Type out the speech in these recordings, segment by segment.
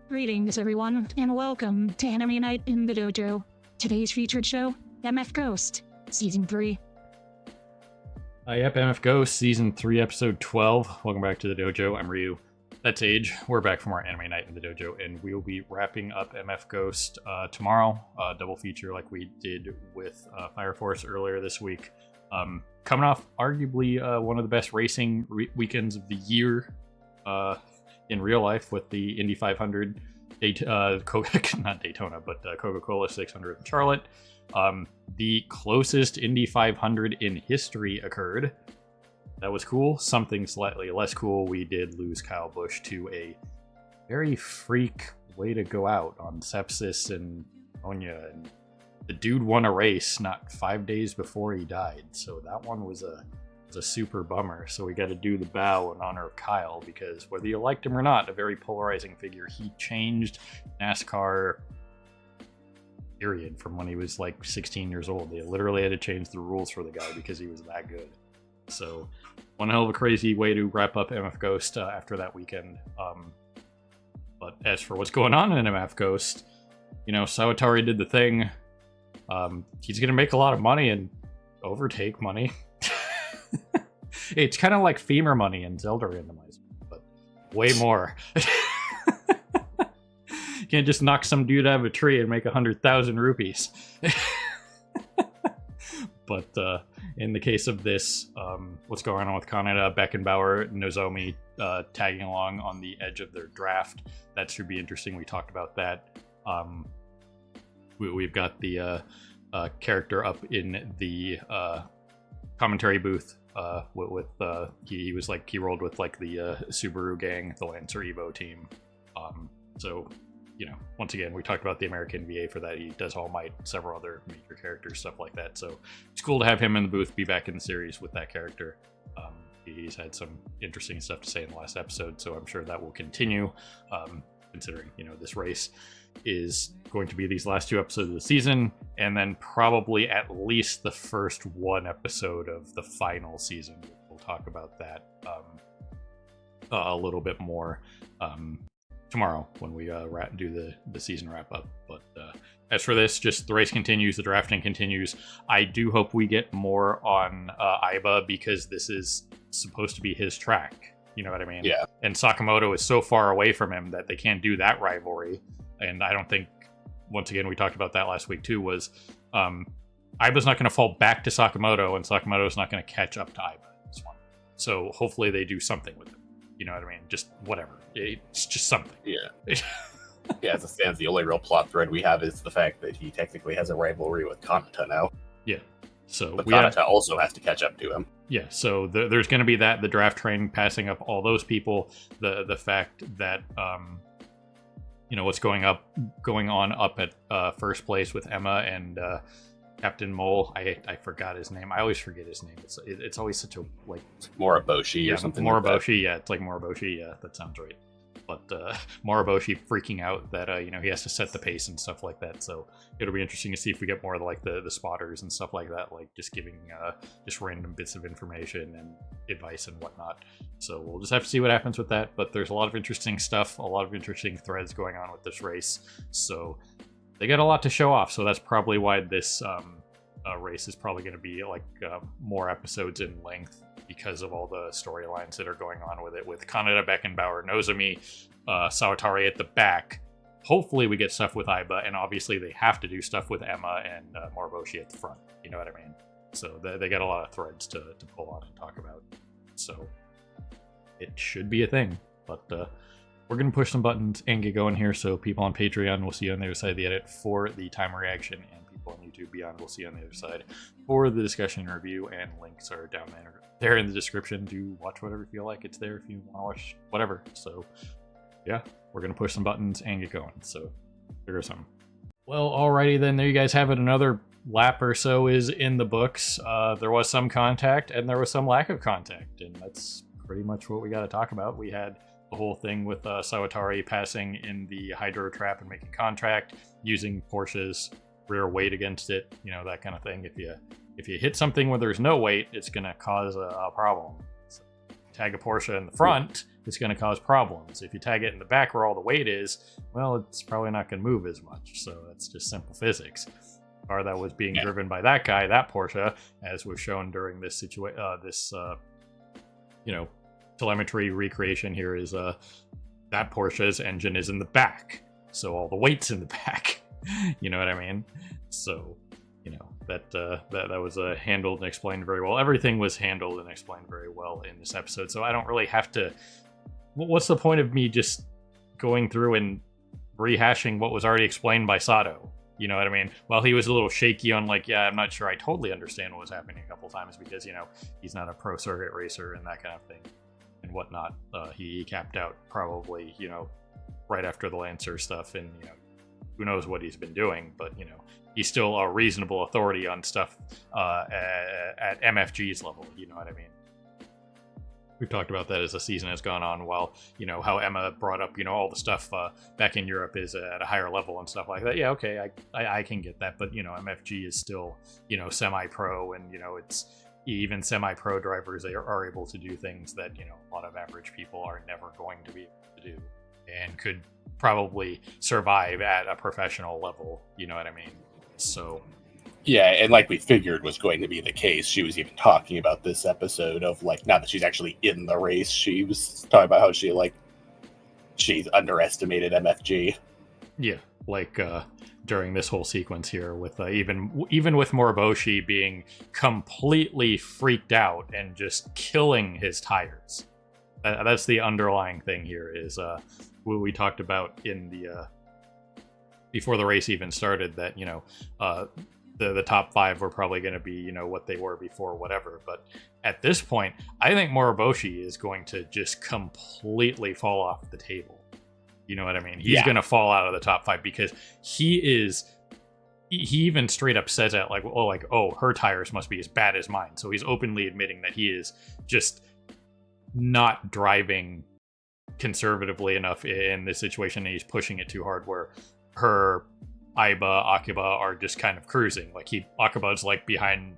Greetings, everyone, and welcome to Anime Night in the Dojo. Today's featured show, MF Ghost, Season 3. Yep, MF Ghost, Season 3, Episode 12. Welcome back to the dojo. I'm Ryu. That's Age. We're back from our Anime Night in the Dojo, and we'll be wrapping up MF Ghost tomorrow. Double feature like we did with Fire Force earlier this week. Coming off arguably one of the best racing weekends of the year in real life with the Indy 500, not Daytona, but Coca-Cola 600 in Charlotte. The closest Indy 500 in history occurred. That was cool. Something slightly less cool, we did lose Kyle Busch to a very freak way to go out on sepsis and pneumonia, and the dude won a race not 5 days before he died, so that one was a super bummer. So we got to do the bow in honor of Kyle, because whether you liked him or not, a very polarizing figure. He changed NASCAR period from when he was like 16 years old. They literally had to change the rules for the guy because he was that good. So one hell of a crazy way to wrap up MF Ghost after that weekend. But as for what's going on in MF Ghost, you know, Sawatari did the thing. He's gonna make a lot of money and overtake money. It's kind of like femur money in Zelda Randomizer, but way more. You can't just knock some dude out of a tree and make 100,000 rupees. But in the case of this, what's going on with Kaneda, Beckenbauer, Nozomi tagging along on the edge of their draft, that should be interesting. We talked about that. We've got the character up in the commentary booth with he was like, he rolled with like the Subaru gang, the Lancer Evo team. So, you know, once again, we talked about the American VA for that. He does All Might, several other major characters, stuff like that. So it's cool to have him in the booth, be back in the series with that character. He's had some interesting stuff to say in the last episode, so I'm sure that will continue, considering, you know, this race is going to be these last 2 episodes of the season, and then probably at least the first 1 episode of the final season. We'll talk about that a little bit more tomorrow when we do the season wrap up. But as for this, just the race continues, the drafting continues. I do hope we get more on Aiba, because this is supposed to be his track. You know what I mean? Yeah. And Sakamoto is so far away from him that they can't do that rivalry. And I don't think, once again, we talked about that last week too, was Aiba's not going to fall back to Sakamoto, and Sakamoto's not going to catch up to Aiba in this one. So hopefully they do something with him. You know what I mean? Just whatever. It's just something. Yeah. Yeah, as it stands, the only real plot thread we have is the fact that he technically has a rivalry with Kanata now. Yeah. So but Kanata also has to catch up to him. Yeah, so there's going to be that, the draft train passing up all those people, the fact that you know, what's going on up at first place with Emma and Captain Mole. I forgot his name. I always forget his name. It's always such a, like, Moriboshi or something. Moriboshi, like that. Yeah, it's like Moriboshi. Yeah, that sounds right. But Moriboshi freaking out that you know, he has to set the pace and stuff like that. So it'll be interesting to see if we get more of like the spotters and stuff like that, like just giving just random bits of information and advice and whatnot. So we'll just have to see what happens with that. But there's a lot of interesting stuff, a lot of interesting threads going on with this race. So they got a lot to show off. So that's probably why this race is probably going to be like more episodes in length, because of all the storylines that are going on with it, with Kaneda, Beckenbauer, Nozomi, Sawatari at the back. Hopefully we get stuff with Aiba, and obviously they have to do stuff with Emma and Moriboshi at the front. You know what I mean? So they got a lot of threads to pull on and talk about. So it should be a thing. But we're going to push some buttons and get going here. So people on Patreon, we'll see you on the other side of the edit for the time reaction, and people on YouTube Beyond, we'll see you on the other side for the discussion and review, and links are down there in the description to watch whatever you feel like. It's there if you want to watch whatever. So yeah, we're going to push some buttons and get going. So there goes some. Well, alrighty then, there you guys have it. Another lap or so is in the books. There was some contact and there was some lack of contact, and that's pretty much what we got to talk about. We had the whole thing with Sawatari passing in the hydro trap and making contact, using Porsche's rear weight against it, you know, that kind of thing. If you hit something where there's no weight, it's going to cause a problem. So, tag a Porsche in the front, it's going to cause problems. If you tag it in the back where all the weight is, well, it's probably not going to move as much. So that's just simple physics. Car that was being driven by that guy, that Porsche, as was shown during this telemetry recreation here, is that Porsche's engine is in the back, so all the weight's in the back. You know what I mean? So, that was handled and explained very well. Everything was handled and explained very well in this episode, so I don't really have to. What's the point of me just going through and rehashing what was already explained by Sato? You know what I mean? While he was a little shaky on I'm not sure I totally understand what was happening a couple times because, he's not a pro circuit racer and that kind of thing and whatnot. He capped out probably, right after the Lancer stuff, and, who knows what he's been doing, but, he's still a reasonable authority on stuff at MFG's level. You know what I mean? We've talked about that as the season has gone on, while, how Emma brought up, all the stuff back in Europe is at a higher level and stuff like that. Yeah, okay, I can get that. But, MFG is still, semi-pro, and, it's even semi-pro drivers, they are able to do things that, a lot of average people are never going to be able to do and could probably survive at a professional level. You know what I mean? So... Yeah, and like we figured was going to be the case, she was even talking about this episode of not that she's actually in the race, she was talking about how she's underestimated MFG. Yeah, during this whole sequence here with even with Moriboshi being completely freaked out and just killing his tires. That's the underlying thing here is what we talked about in the before the race even started, that the top 5 were probably going to be, what they were before, whatever. But at this point, I think Moriboshi is going to just completely fall off the table. You know what I mean? He's going to fall out of the top 5 because he even straight up says that her tires must be as bad as mine. So he's openly admitting that he is just not driving conservatively enough in this situation, and he's pushing it too hard, where her Aiba, Akiba are just kind of cruising. Akiba's behind,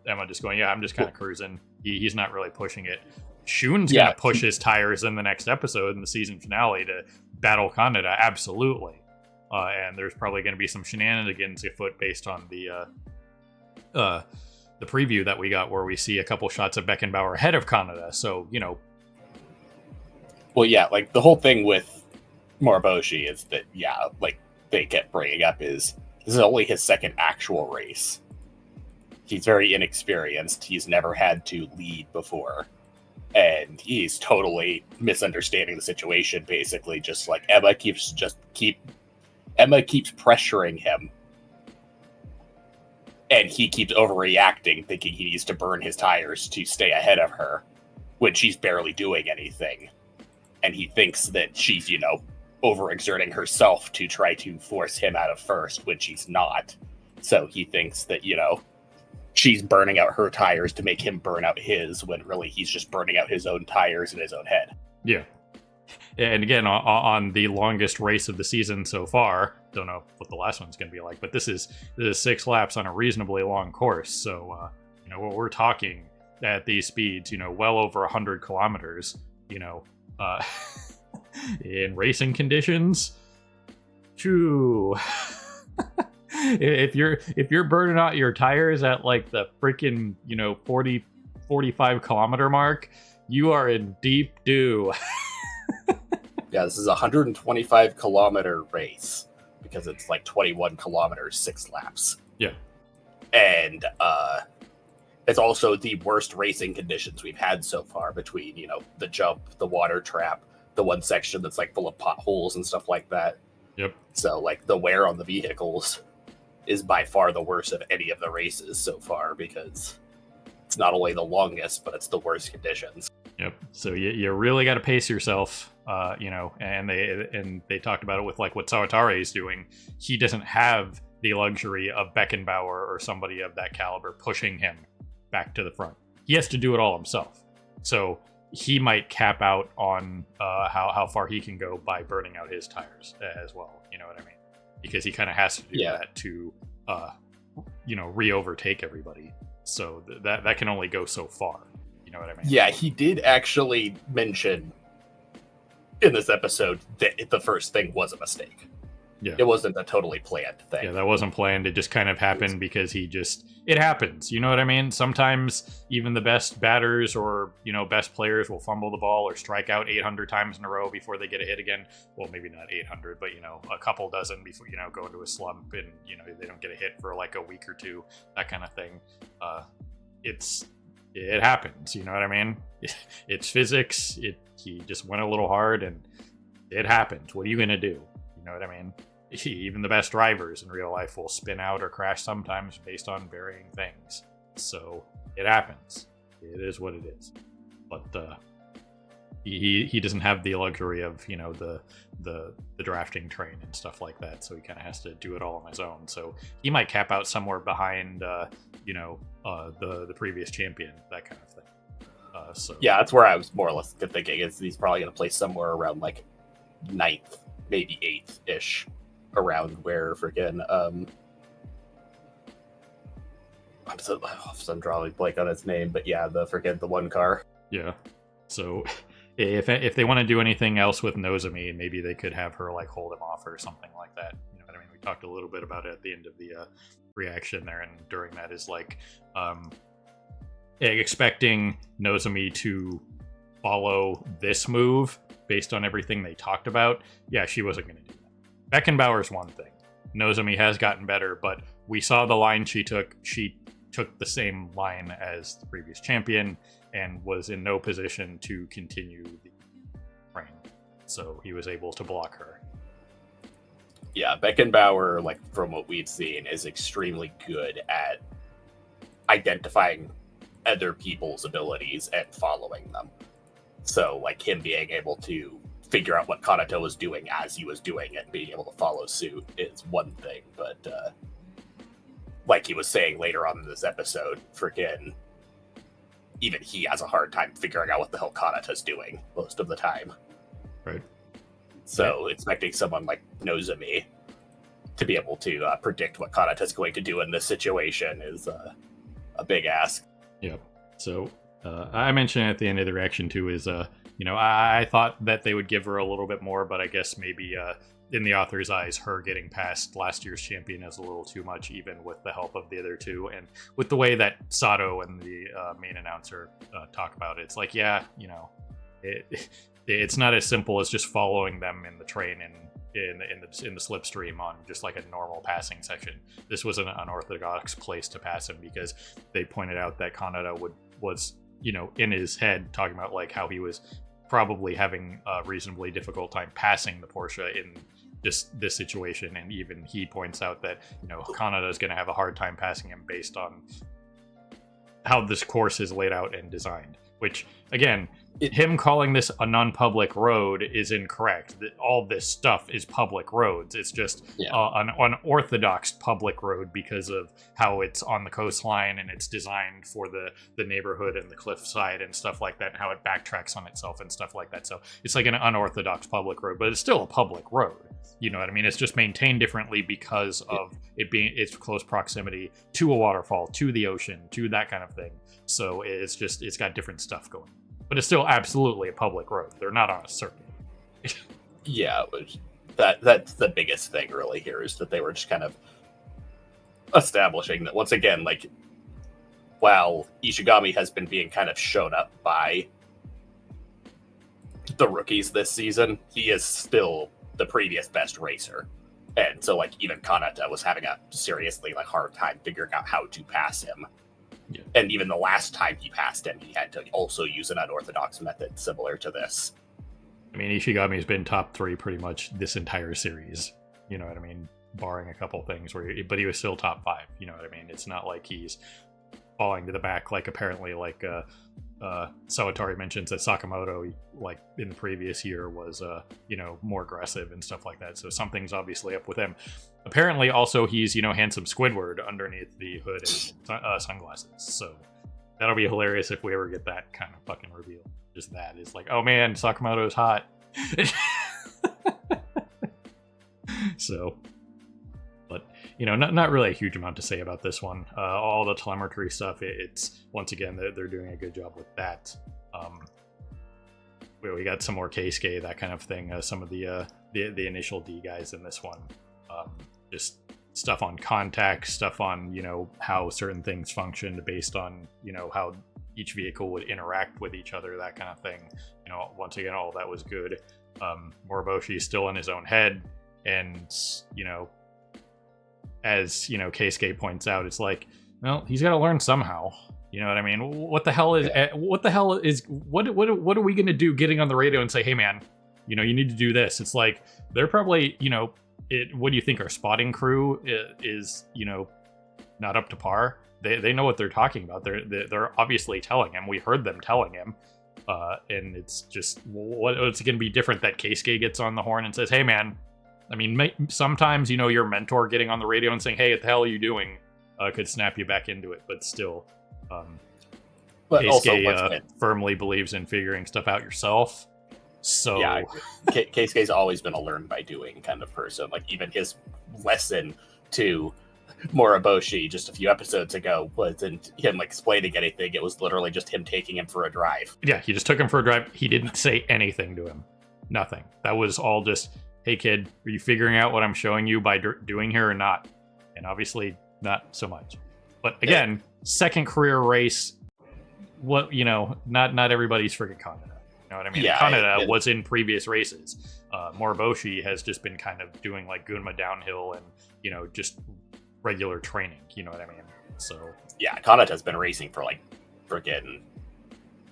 Emma, just going, I'm just kind of cruising. He's not really pushing it. Shun's going to push his tires in the next episode in the season finale to battle Kaneda, absolutely. And there's probably going to be some shenanigans afoot based on the preview that we got, where we see a couple shots of Beckenbauer ahead of Kaneda. So, Well, yeah, the whole thing with Moriboshi is that, they kept bringing up is this is only his second actual race. He's very inexperienced. He's never had to lead before. And he's totally misunderstanding the situation, basically. Just Emma keeps pressuring him. And he keeps overreacting, thinking he needs to burn his tires to stay ahead of her when she's barely doing anything. And he thinks that she's, overexerting herself to try to force him out of first when she's not. So he thinks that, she's burning out her tires to make him burn out his, when really he's just burning out his own tires in his own head. Yeah. And again, on the longest race of the season so far, don't know what the last one's going to be like, but this is 6 laps on a reasonably long course. So, we're talking at these speeds, well over 100 kilometers, in racing conditions. Shoo. if you're burning out your tires at the freaking 40-45 kilometer mark, you are in deep doo. Yeah, this is a 125 kilometer race because it's 21 kilometers, 6 laps. Yeah. And it's also the worst racing conditions we've had so far, between, the jump, the water trap, the one section that's full of potholes and stuff like that. Yep. So the wear on the vehicles is by far the worst of any of the races so far, because it's not only the longest, but it's the worst conditions. Yep. So you really got to pace yourself, and they talked about it with what Sawatare is doing. He doesn't have the luxury of Beckenbauer or somebody of that caliber pushing him back to the front. He has to do it all himself. So he might cap out on how far he can go by burning out his tires as well. You know what I mean? Because he kind of has to do that to, re-overtake everybody. So that can only go so far. You know what I mean? Yeah, he did actually mention in this episode that the first thing was a mistake. Yeah. It wasn't a totally planned thing. Yeah, that wasn't planned. It just kind of happened because it happens. You know what I mean? Sometimes even the best batters or, best players will fumble the ball or strike out 800 times in a row before they get a hit again. Well, maybe not 800, but, a couple dozen before, go into a slump and, they don't get a hit for like a week or two, that kind of thing. It happens. You know what I mean? It's physics. He just went a little hard and it happens. What are you going to do? You know what I mean? Even the best drivers in real life will spin out or crash sometimes based on varying things. So it happens. It is what it is. But he doesn't have the luxury of the drafting train and stuff like that. So he kind of has to do it all on his own. So he might cap out somewhere behind the previous champion, that kind of thing. So yeah, that's where I was more or less thinking is he's probably going to play somewhere around like 9th, maybe 8th ish. Around where freaking I'm drawing blank on his name, but yeah, the one car. Yeah. So if they want to do anything else with Nozomi, maybe they could have her like hold him off or something like that. You know what I mean? We talked a little bit about it at the end of the reaction there, and during that is like expecting Nozomi to follow this move based on everything they talked about. Yeah, she wasn't going to do that. Beckenbauer's one thing. Nozomi has gotten better, but we saw the line she took. She took the same line as the previous champion and was in no position to continue the reign. So he was able to block her. Yeah, Beckenbauer, like from what we've seen, is extremely good at identifying other people's abilities and following them. So, like him being able to figure out what Kanata was doing as he was doing it and being able to follow suit is one thing, but like he was saying later on in this episode, freaking even he has a hard time figuring out what the hell Kanata's doing most of the time. Right. So expecting someone like Nozomi to be able to predict what Kanata's going to do in this situation is a big ask. Yep. So I mentioned at the end of the reaction too is I thought that they would give her a little bit more, but I guess maybe in the author's eyes, her getting past last year's champion is a little too much, even with the help of the other two. And with the way that Sato and the main announcer talk about it, it's like, it's not as simple as just following them in the train and in the slipstream on just like a normal passing section. This was an unorthodox place to pass him because they pointed out that Kanata was in his head talking about like how he was probably having a reasonably difficult time passing the Porsche in this situation, and even he points out that Kanata is going to have a hard time passing him based on how this course is laid out and designed, which again, him calling this a non-public road is incorrect. All this stuff is public roads. It's just an unorthodox public road because of how it's on the coastline and it's designed for the neighborhood and the cliffside and stuff like that, and how it backtracks on itself and stuff like that. So it's like an unorthodox public road, but it's still a public road. You know what I mean? It's just maintained differently because of it being its close proximity to a waterfall, to the ocean, to that kind of thing. So it's got different stuff going. But it's still absolutely a public road. They're not on a circuit. Yeah, that's the biggest thing really here is that they were just kind of establishing that once again, like, while Ishigami has been being kind of shown up by the rookies this season, he is still the previous best racer. And so, like, even Kanata was having a seriously, like, hard time figuring out how to pass him. Yeah. And even the last time he passed him, he had to also use an unorthodox method similar to this. I mean, Ishigami's been top 3 pretty much this entire series. You know what I mean? Barring a couple things, but he was still top 5. You know what I mean? It's not like he's falling to the back, like apparently, like Sawatari mentions that Sakamoto, like in the previous year, was more aggressive and stuff like that. So something's obviously up with him. Apparently, also he's handsome Squidward underneath the hood and sunglasses. So that'll be hilarious if we ever get that kind of fucking reveal. Just that is like, oh man, Sakamoto's hot. So, but not really a huge amount to say about this one. All the telemetry stuff, it's once again they're doing a good job with that. we got some more Keisuke, that kind of thing. Some of the initial D guys in this one, just stuff on contact, stuff on, you know, how certain things functioned based on, you know, how each vehicle would interact with each other, that kind of thing. You know, once again, all that was good. Moriboshi is still in his own head, and, you know, as, you know, Keisuke points out, it's like, well, he's got to learn somehow. You know what I mean? What the hell is what are we gonna do getting on the radio and say, hey man, you know, you need to do this? It's like, they're probably, you know, what do you think, our spotting crew is, you know, not up to par? They know what they're talking about. They're obviously telling him. We heard them telling him, and it's just, what's going to be different that Keisuke gets on the horn and says, hey man, I mean, sometimes, you know, your mentor getting on the radio and saying, hey, what the hell are you doing, could snap you back into it. But still, but Keisuke firmly believes in figuring stuff out yourself. So yeah, Keisuke's always been a learn by doing kind of person. Like, even his lesson to Moriboshi just a few episodes ago wasn't him explaining anything. It was literally just him taking him for a drive. Yeah, he just took him for a drive. He didn't say anything to him. Nothing. That was all just, hey kid, are you figuring out what I'm showing you by doing here or not? And obviously not so much. But again, second career race, what, you know, not everybody's freaking Kaneda. You know what I mean? Yeah, Kaneda was in previous races. Moriboshi has just been kind of doing like Gunma downhill and, you know, just regular training. You know what I mean? So yeah, Kaneta's been racing for like freaking,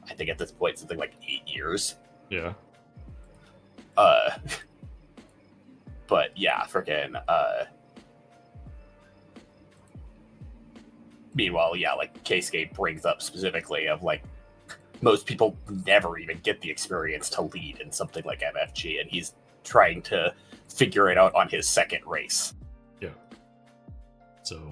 I think at this point something like 8 years. Yeah. But yeah, freaking. Meanwhile, yeah, like Keisuke brings up specifically of like, most people never even get the experience to lead in something like MFG, and he's trying to figure it out on his second race. Yeah. So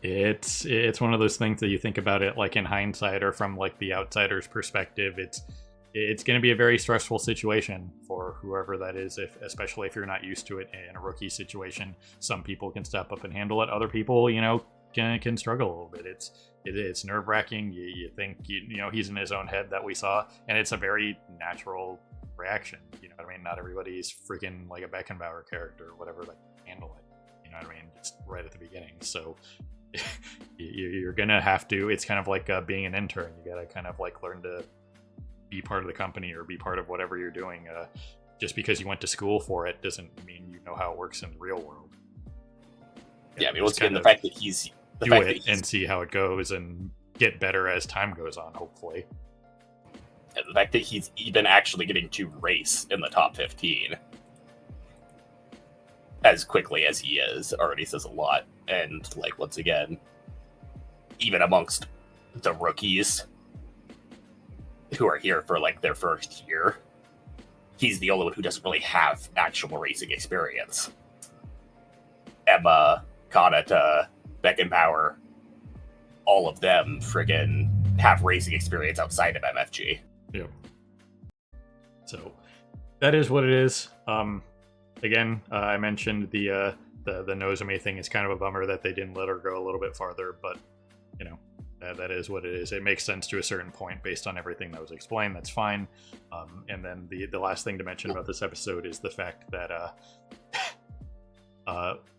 it's one of those things that you think about it like in hindsight or from like the outsider's perspective. It's going to be a very stressful situation for whoever that is, especially if you're not used to it in a rookie situation. Some people can step up and handle it. Other people, you know, can struggle a little bit. It's nerve-wracking. You think, you know, he's in his own head, that we saw, and it's a very natural reaction. You know what I mean? Not everybody's freaking like a Beckenbauer character or whatever that can handle it. You know what I mean? Just right at the beginning. So you're gonna have to. It's kind of like being an intern. You gotta kind of like learn to be part of the company or be part of whatever you're doing. Just because you went to school for it doesn't mean you know how it works in the real world. Yeah, I mean, once again, the fact that he's do it and see how it goes and get better as time goes on, hopefully. And the fact that he's even actually getting to race in the top 15 as quickly as he is already says a lot. And like, once again, even amongst the rookies who are here for like their first year, he's the only one who doesn't really have actual racing experience. Emma, Kanata, Beckenbauer, all of them friggin' have racing experience outside of MFG. Yeah. So that is what it is. Again, I mentioned the Nozomi thing is kind of a bummer that they didn't let her go a little bit farther, but you know, that is what it is. It makes sense to a certain point based on everything that was explained. That's fine. And then the last thing to mention about this episode is the fact that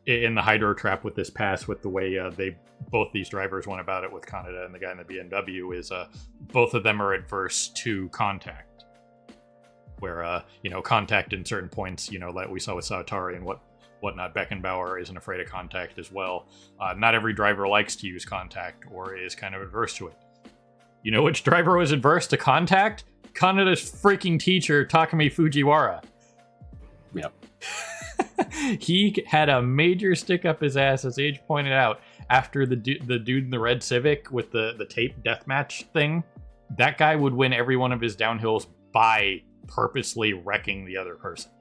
in the hydro trap with this pass, with the way both these drivers went about it with Kaneda and the guy in the BMW, is both of them are adverse to contact. Where you know, contact in certain points, you know, like we saw with Saotari and whatnot, Beckenbauer isn't afraid of contact as well. Not every driver likes to use contact or is kind of adverse to it. You know which driver was adverse to contact? Kaneda's freaking teacher, Takumi Fujiwara. Yep. He had a major stick up his ass, as Age pointed out, after the dude in the red Civic with the tape deathmatch thing. That guy would win every one of his downhills by purposely wrecking the other person.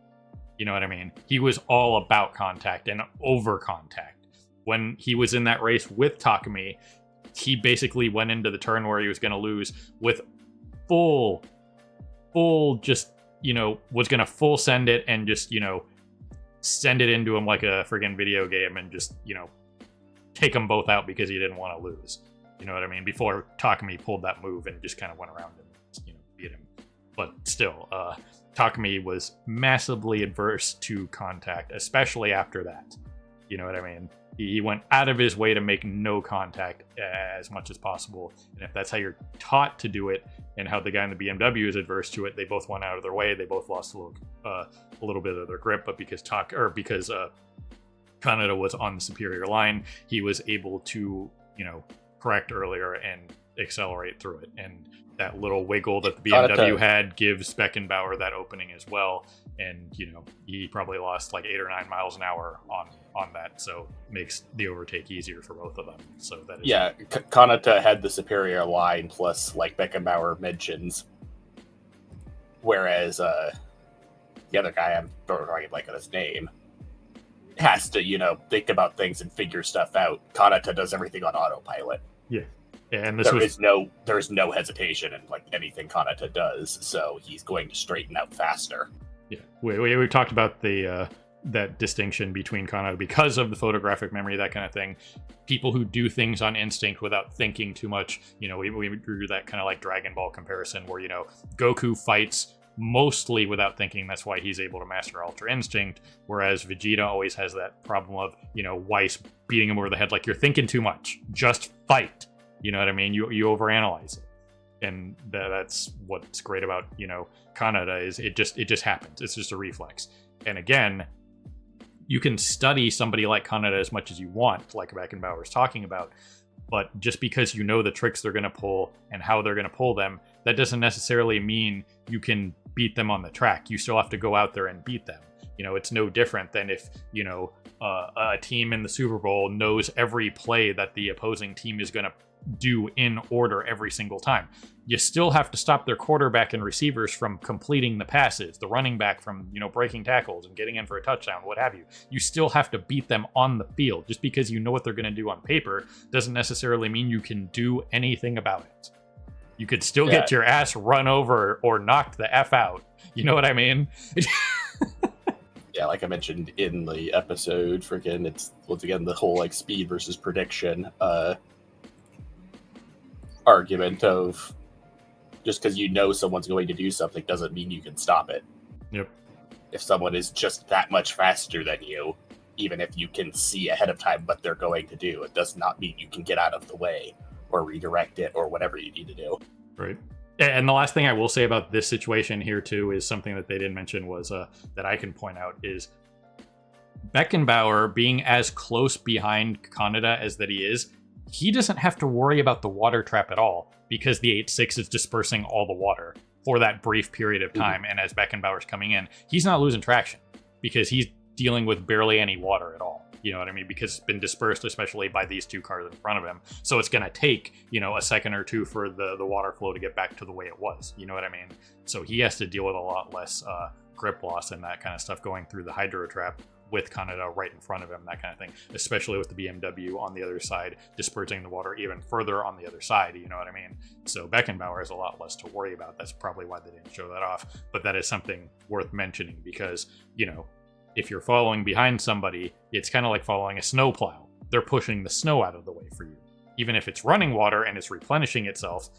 You know what I mean? He was all about contact and over contact. When he was in that race with Takumi, he basically went into the turn where he was going to lose with full just, you know, was going to full send it and just, you know, send it into him like a friggin' video game and just, you know, take them both out because he didn't want to lose. You know what I mean? Before Takumi pulled that move and just kind of went around and, you know, beat him. but still, Takumi was massively adverse to contact, especially after that. You know what I mean? He went out of his way to make no contact as much as possible. And if that's how you're taught to do it, and how the guy in the BMW is adverse to it, they both went out of their way. They both lost a little bit of their grip. But because Kaneda was on the superior line, he was able to, correct earlier and accelerate through it. And that little wiggle that the BMW had gives Beckenbauer that opening as well. And, he probably lost like 8 or 9 miles an hour on that. So makes the overtake easier for both of them. So that is... Yeah, Kanata had the superior line, plus, like Beckenbauer mentions. Whereas the other guy, I'm drawing a blank on his name, has to, think about things and figure stuff out. Kanata does everything on autopilot. Yeah. And there's no hesitation in like anything Kanata does, so he's going to straighten out faster. Yeah, we talked about the that distinction between Kanata because of the photographic memory, that kind of thing. People who do things on instinct without thinking too much, we drew that kind of like Dragon Ball comparison where, Goku fights mostly without thinking. That's why he's able to master Ultra Instinct, whereas Vegeta always has that problem of, Whis beating him over the head like, you're thinking too much. Just fight. You know what I mean? You overanalyze it. And that's what's great about, Kaneda is it just happens. It's just a reflex. And again, you can study somebody like Kaneda as much as you want, like Beckenbauer is talking about, but just because you know the tricks they're going to pull and how they're going to pull them, that doesn't necessarily mean you can beat them on the track. You still have to go out there and beat them. It's no different than if, a team in the Super Bowl knows every play that the opposing team is going to do in order every single time. You still have to stop their quarterback and receivers from completing the passes, the running back from, breaking tackles and getting in for a touchdown, what have you. You still have to beat them on the field. Just because you know what they're going to do on paper doesn't necessarily mean you can do anything about it. You could still get your ass run over or knocked the F out. You know what I mean? Yeah, like I mentioned in the episode, it's once again the whole like speed versus prediction argument of just because someone's going to do something doesn't mean you can stop it. Yep. If someone is just that much faster than you, even if you can see ahead of time what they're going to do, it does not mean you can get out of the way or redirect it or whatever you need to do. Right. And the last thing I will say about this situation here too is something that they didn't mention was that I can point out is Beckenbauer being as close behind Kaneda as that he is, he doesn't have to worry about the water trap at all because the 8-6 is dispersing all the water for that brief period of time. And as Beckenbauer's coming in, he's not losing traction because he's dealing with barely any water at all. You know what I mean? Because it's been dispersed, especially by these two cars in front of him. So it's going to take, a second or two for the water flow to get back to the way it was. You know what I mean? So he has to deal with a lot less grip loss and that kind of stuff going through the hydro trap with Kaneda right in front of him, that kind of thing, especially with the BMW on the other side, dispersing the water even further on the other side, you know what I mean? So Beckenbauer has a lot less to worry about. That's probably why they didn't show that off, but that is something worth mentioning because, if you're following behind somebody, it's kind of like following a snowplow. They're pushing the snow out of the way for you. Even if it's running water and it's replenishing itself,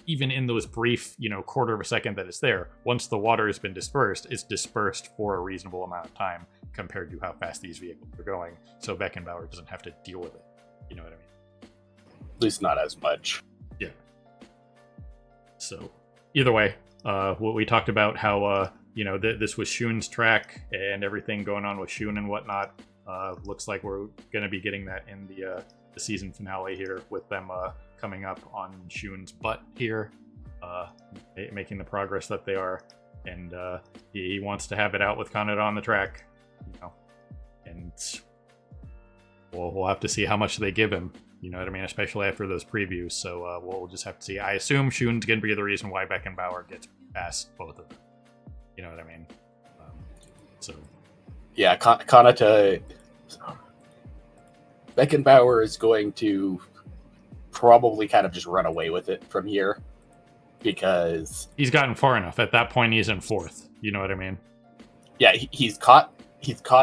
even in those brief, quarter of a second that it's there, once the water has been dispersed, it's dispersed for a reasonable amount of time compared to how fast these vehicles are going. So Beckenbauer doesn't have to deal with it. You know what I mean? At least not as much. Yeah. So either way, what we talked about how, this was Shun's track and everything going on with Shun and whatnot. Looks like we're going to be getting that in the season finale here with them coming up on Shun's butt here, making the progress that they are. And he wants to have it out with Kaneda on the track, and we'll have to see how much they give him. You know what I mean? Especially after those previews. So we'll just have to see. I assume Shun's going to be the reason why Beckenbauer gets past both of them. You know what I mean? Yeah, Kanata... Beckenbauer is going to probably kind of just run away with it from here because... He's gotten far enough. At that point, he's in fourth. You know what I mean? Yeah, he's caught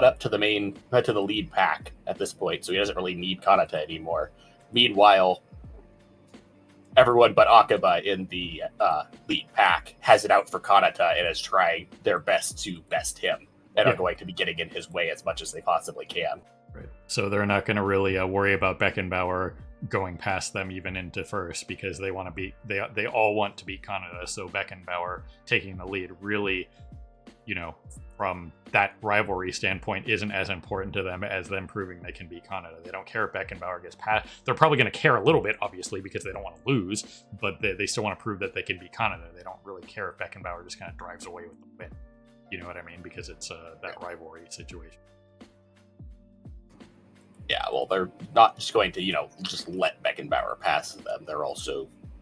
up to the lead pack at this point, so he doesn't really need Kanata anymore. Meanwhile, everyone but Akaba in the lead pack has it out for Kanata and is trying their best to best him, and are going to be getting in his way as much as they possibly can. Right. So they're not going to really worry about Beckenbauer going past them even into first, because they want to beat, they all want to beat Kanata. So Beckenbauer taking the lead really, from that rivalry standpoint, isn't as important to them as them proving they can beat Kanata. They don't care if Beckenbauer gets past. They're probably going to care a little bit, obviously, because they don't want to lose, but they still want to prove that they can beat Kanata. They don't really care if Beckenbauer just kind of drives away with the win. You know what I mean? Because it's that rivalry situation. Yeah, well, they're not just going to, just let Beckenbauer pass them.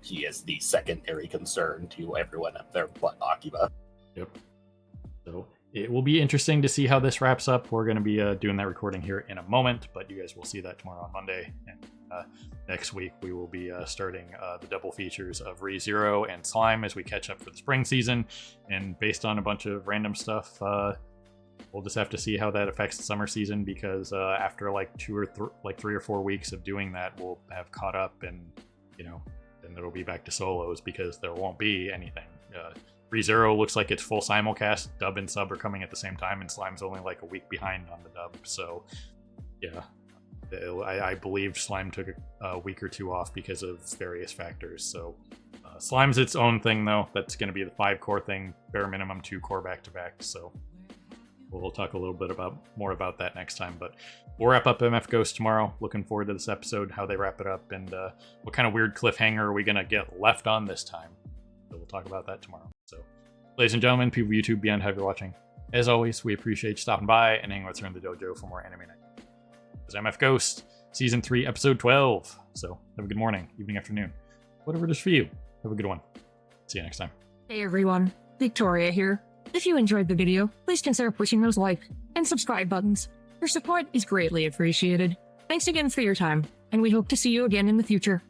He is the secondary concern to everyone up there but Akiba. Yep. So it will be interesting to see how this wraps up. We're going to be doing that recording here in a moment, but you guys will see that tomorrow on Monday. And next week, we will be starting the double features of ReZero and Slime as we catch up for the spring season. And based on a bunch of random stuff, we'll just have to see how that affects the summer season, because after like 3 or 4 weeks of doing that, we'll have caught up, and then it'll be back to solos because there won't be anything. ReZero looks like it's full simulcast. Dub and sub are coming at the same time, and Slime's only like a week behind on the dub. So yeah, I believe Slime took a week or 2 off because of various factors. So Slime's its own thing, though. That's going to be the 5-core thing, bare minimum 2 core back-to-back. So we'll talk a little bit more about that next time, but we'll wrap up MF Ghost tomorrow. Looking forward to this episode, how they wrap it up, and what kind of weird cliffhanger are we going to get left on this time. So we'll talk about that tomorrow. So, ladies and gentlemen, people of YouTube, beyond how you're watching, as always, we appreciate you stopping by and hanging with us here in the dojo for more Anime Night. This is MF Ghost, Season 3, Episode 12. So, have a good morning, evening, afternoon, whatever it is for you. Have a good one. See you next time. Hey everyone, Victoria here. If you enjoyed the video, please consider pushing those like and subscribe buttons. Your support is greatly appreciated. Thanks again for your time, and we hope to see you again in the future.